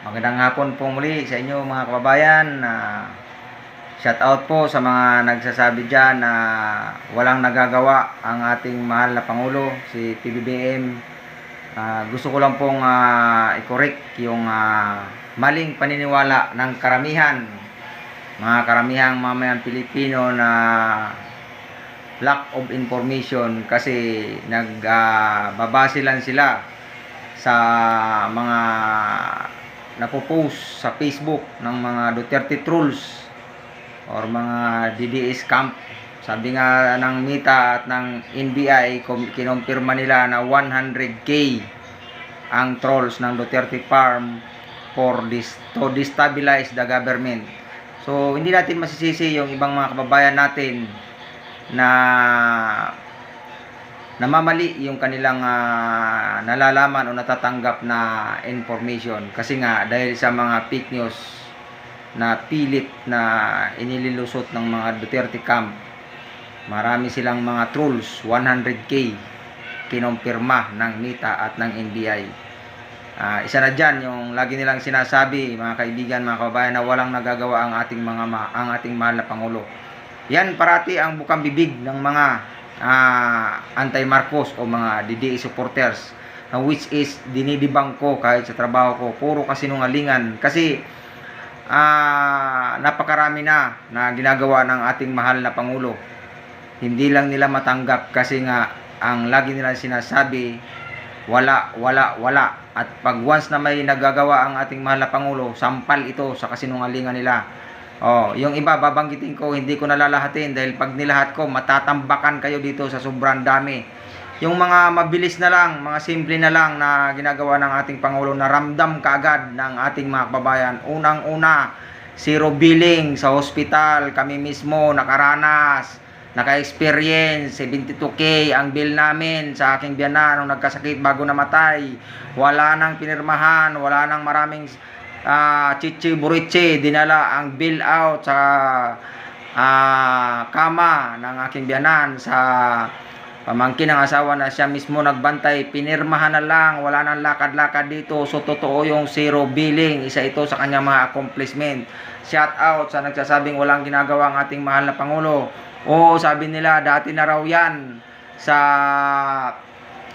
Magandang hapon po muli sa inyo mga kababayan. Shout out po sa mga nagsasabi dyan na walang nagagawa ang ating mahal na Pangulo, si PBBM. Gusto ko lang pong i-correct yung maling paniniwala ng karamihan, mga karamihang mamayang Pilipino na lack of information kasi nagbabase lang sila sa mga napopost sa Facebook ng mga Duterte trolls or mga DDS camp. Sabi nga ng MITA at ng NBI, kinumpirma nila na 100k ang trolls ng Duterte farm to destabilize the government. So hindi natin masisisi yung ibang mga kababayan natin na namamali yung kanilang nalalaman o natatanggap na information, kasi nga dahil sa mga fake news na pilit na inilulusot ng mga Duterte camp, marami silang mga trolls. 100k kinumpirma ng MITA at ng NBI. Isa na dyan yung lagi nilang sinasabi, mga kaibigan, mga kababayan, na walang nagagawa ang ating mahal na Pangulo. Yan parati ang bukang bibig ng mga anti-Marcos o mga DDA supporters, which is dinidibang ko kahit sa trabaho ko. Puro kasinungalingan kasi napakarami na ginagawa ng ating mahal na Pangulo. Hindi lang nila matanggap kasi nga ang lagi nila sinasabi wala. At pag once na may nagagawa ang ating mahal na Pangulo, sampal ito sa kasinungalingan nila. Yung iba babanggitin ko, hindi ko nalalahatin dahil pag nilahat ko matatambakan kayo dito sa sobrang dami. Yung mga mabilis na lang, mga simple na lang na ginagawa ng ating Pangulo na ramdam kaagad ng ating mga kababayan. Unang-una, zero billing sa hospital. Kami mismo nakaranas, naka-experience. 72k ang bill namin sa aking biyanan nung nagkasakit bago namatay. Wala nang pinirmahan, wala nang maraming chichi burichi, dinala ang bill out sa kama ng aking biyanan sa pamangkin ng asawa na siya mismo nagbantay. Pinirmahan na lang, wala nang lakad-lakad dito. So totoo yung zero billing, isa ito sa kanyang mga accomplishment. Shout out sa nagsasabing walang ginagawa ang ating mahal na Pangulo. Sabi nila dati na raw yan sa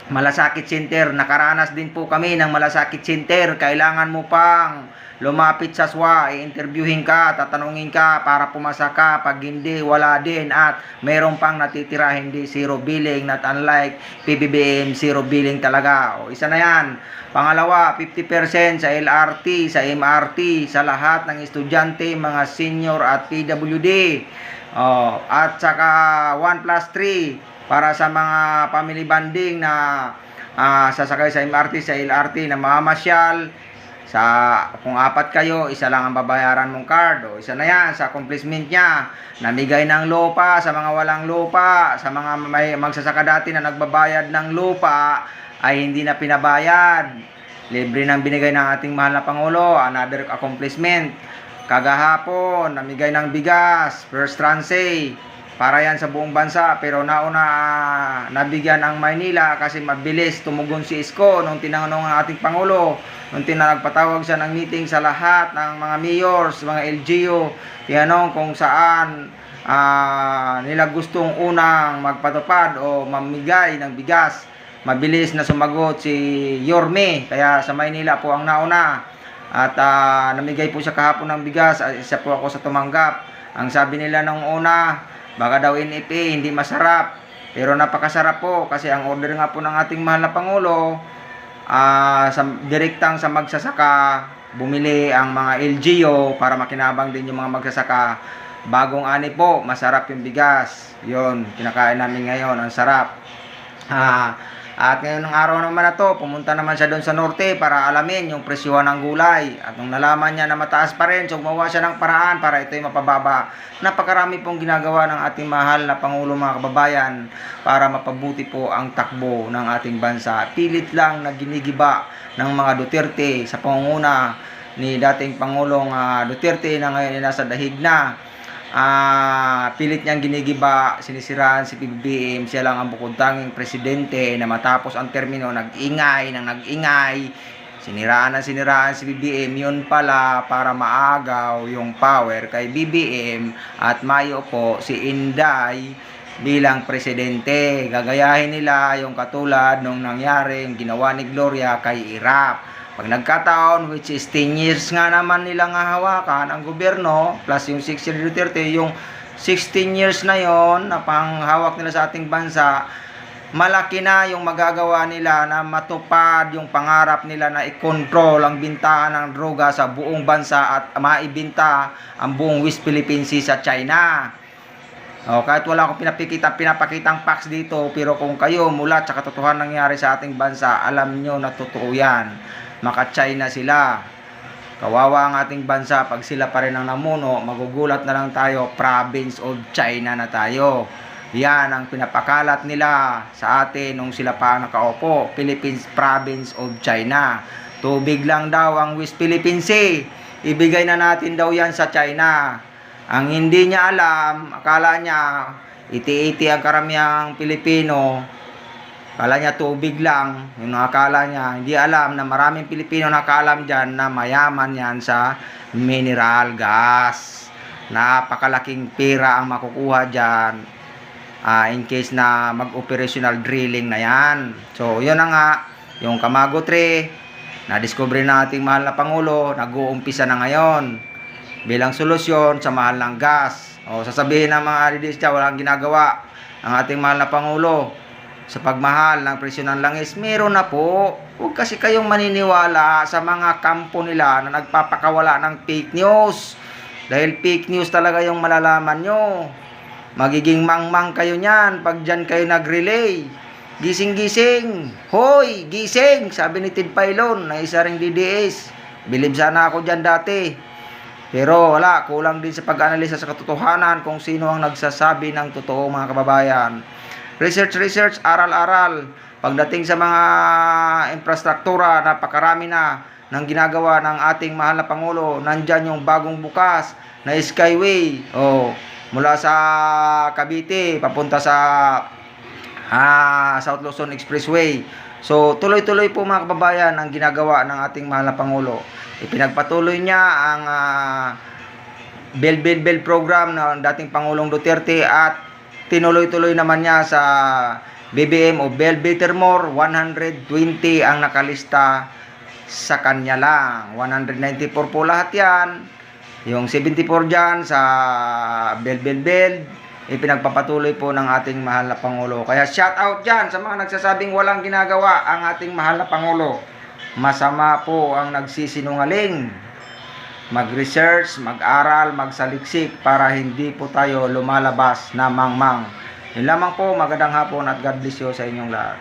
Malasakit Center. Nakaranas din po kami ng Malasakit Center. Kailangan mo pang lumapit sa SWA, i-interviewin ka, tatanungin ka para pumasa ka. Pag hindi, wala din. At mayroon pang natitira hindi zero billing, not unlike PBBM, zero billing talaga. Isa na yan. Pangalawa, 50% sa LRT, sa MRT, sa lahat ng estudyante, mga senior at PWD. At saka 1+3 para sa mga family bonding na sasakay sa MRT, sa LRT na mamasyal. Kung 4 kayo, isa lang ang babayaran mong card. Isa na yan sa accomplishment niya. Namigay ng lupa sa mga walang lupa, sa mga may magsasaka dati na nagbabayad ng lupa ay hindi na pinabayad. Libre nang binigay ng ating mahal na Pangulo. Another accomplishment. Kagahapon, namigay ng bigas, first tranche, para yan sa buong bansa. Pero nauna nabigyan ang Maynila kasi mabilis tumugon si Isko nung tinanong ang ating Pangulo. Nung nagpatawag siya ng meeting sa lahat ng mga mayors, mga LGU, tinanong kung saan nila gustong unang magpatupad o mamigay ng bigas. Mabilis na sumagot si Yorme, kaya sa Maynila po ang nauna. At namigay po siya kahapon ng bigas. Isa po ako sa tumanggap. Ang sabi nila nung una, baka daw NFA hindi masarap, pero napakasarap po kasi ang order nga po ng ating mahal na Pangulo, direktang sa magsasaka, bumili ang mga LGU para makinabang din yung mga magsasaka. Bagong ani po, masarap yung bigas. Yun, kinakain namin ngayon, ang sarap. At ngayon ng araw naman na to, pumunta naman siya doon sa norte para alamin yung presyuhan ng gulay. At nung nalaman niya na mataas pa rin, so gumawa siya ng paraan para ito'y mapababa. Napakarami pong ginagawa ng ating mahal na Pangulo, mga kababayan, para mapabuti po ang takbo ng ating bansa. Pilit lang na ginigiba ng mga Duterte sa pangunguna ni dating Pangulong Duterte na ngayon ay nasa dahig na. Pilit niyang ginigiba, sinisiraan si PBBM. Siya lang ang bukod tanging presidente na matapos ang termino nag-ingay Siniraan si BBM, yun pala para maagaw yung power kay BBM at maiupo si Inday bilang presidente. Gagayahin nila yung katulad nung nangyari, yung ginawa ni Gloria kay Irap. Pag nagkataon, which is 10 years nga naman nilang hahawakan ang gobyerno, plus yung 6 years Duterte, yung 16 years na yon na panghawak nila sa ating bansa, malaki na yung magagawa nila na matupad yung pangarap nila na i-control ang bintahan ng droga sa buong bansa at maibinta ang buong West Philippine Sea sa China. Kahit wala akong pinapakitang facts dito, pero kung kayo mula sa katotohanan nangyari sa ating bansa, alam nyo na totoo yan. Maka-China sila. Kawawa ang ating bansa pag sila pa rin ang namuno, magugulat na lang tayo, province of China na tayo. Yan ang pinapakalat nila sa atin nung sila pa nakaupo. Philippines Province of China. Tubig lang daw ang West Philippine Sea. Ibigay na natin daw yan sa China. Ang hindi niya alam, akala niya iti-iti ang karamihang Pilipino. Akala niya tubig lang. Yung akala niya, hindi alam na maraming Pilipino nakaalam dyan na mayaman yan sa mineral gas. Napakalaking pera ang makukuha dyan. In case na mag-operational drilling na yan. So, yun na nga, yung Kamago 3, na-discover na ating mahal na Pangulo, nag-uumpisa na ngayon bilang solusyon sa mahal ng gas. Sasabihin ng mga alidista, walang ginagawa ang ating mahal na Pangulo sa pagmahal ng presyo ng langis. Meron na po. Huwag kasi kayong maniniwala sa mga kampo nila na nagpapakawala ng fake news. Dahil fake news talaga yung malalaman nyo. Magiging mangmang kayo niyan pag dyan kayo nag-relay. Gising-gising. Hoy, gising! Sabi ni Ted Pailon na isa ring DDS. Bilib sana ako dyan dati. Pero wala, kulang din sa pag-analisa sa katotohanan kung sino ang nagsasabi ng totoo, mga kababayan. Research, aral-aral. Pagdating sa mga infrastruktura, napakarami na ng ginagawa ng ating mahal na Pangulo. Nandyan yung bagong bukas na Skyway. Mula sa Cavite papunta sa South Luzon Expressway. So tuloy-tuloy po, mga kababayan, ang ginagawa ng ating mahal na Pangulo. Ipinagpatuloy niya ang Bell program ng dating Pangulong Duterte at tinuloy-tuloy naman niya sa BBM o Bell Better More. 120 ang nakalista sa kanya lang. 194 po lahat yan. Yung 74 dyan sa Bell, ipinagpapatuloy po ng ating mahal na Pangulo. Kaya shout out dyan sa mga nagsasabing walang ginagawa ang ating mahal na Pangulo. Masama po ang nagsisinungaling. Mag-research, mag-aral, magsaliksik para hindi po tayo lumalabas na mangmang. Yun lamang po, magandang hapon at God bless you sa inyong lahat.